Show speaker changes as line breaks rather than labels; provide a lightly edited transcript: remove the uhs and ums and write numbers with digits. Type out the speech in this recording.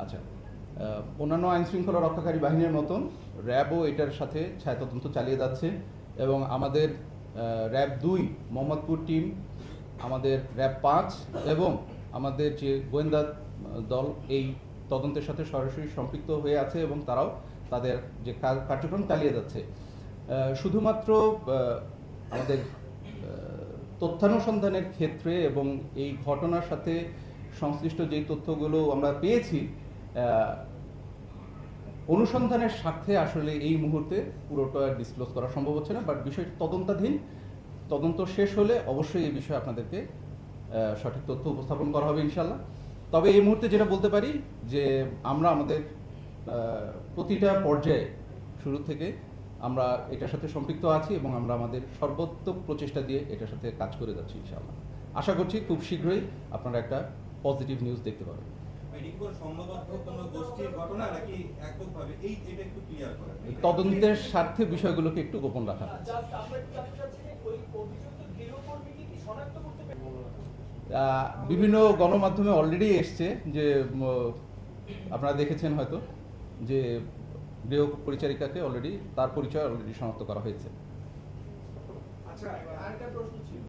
আচ্ছা, অন্যান্য আইনশৃঙ্খলা রক্ষাকারী বাহিনীর মতন র্যাবও এটার সাথে ছায়া তদন্ত চালিয়ে যাচ্ছে এবং আমাদের র্যাব 2 মোহাম্মদপুর টিম, আমাদের র্যাব 5 এবং আমাদের যে গোয়েন্দা দল এই তদন্তের সাথে সরাসরি সম্পৃক্ত হয়ে আছে এবং তারাও তাদের যে কার্যক্রম চালিয়ে যাচ্ছে। শুধুমাত্র আমাদের তথ্যানুসন্ধানের ক্ষেত্রে এবং এই ঘটনার সাথে সংশ্লিষ্ট যেই তথ্যগুলো আমরা পেয়েছি, অনুসন্ধানের স্বার্থে আসলে এই মুহূর্তে পুরোটা ডিসক্লোজ করা সম্ভব হচ্ছে না, বাট বিষয়টি তদন্তাধীন। তদন্ত শেষ হলে অবশ্যই এই বিষয়ে আপনাদেরকে সঠিক তথ্য উপস্থাপন করা হবে ইনশাল্লাহ। তবে এই মুহূর্তে যেটা বলতে পারি যে আমরা আমাদের প্রতিটা পর্যায়ে শুরু থেকে আমরা এটার সাথে সম্পৃক্ত আছি এবং আমরা আমাদের সর্বোত্তম প্রচেষ্টা দিয়ে এটার সাথে কাজ করে যাচ্ছি ইনশাআল্লাহ। আশা করছি খুব শীঘ্রই আপনারা একটা পজিটিভ নিউজ দেখতে পাবেন। তদন্তের স্বার্থে বিষয়গুলোকে একটু গোপন রাখা। বিভিন্ন গণমাধ্যমে অলরেডি এসছে যে আপনারা দেখেছেন হয়তো যে গৃহ পরিচারিকাকে অলরেডি তার পরিচয় অলরেডি শনাক্ত করা হয়েছে।
আচ্ছা, আরেকটা প্রশ্ন ছিল।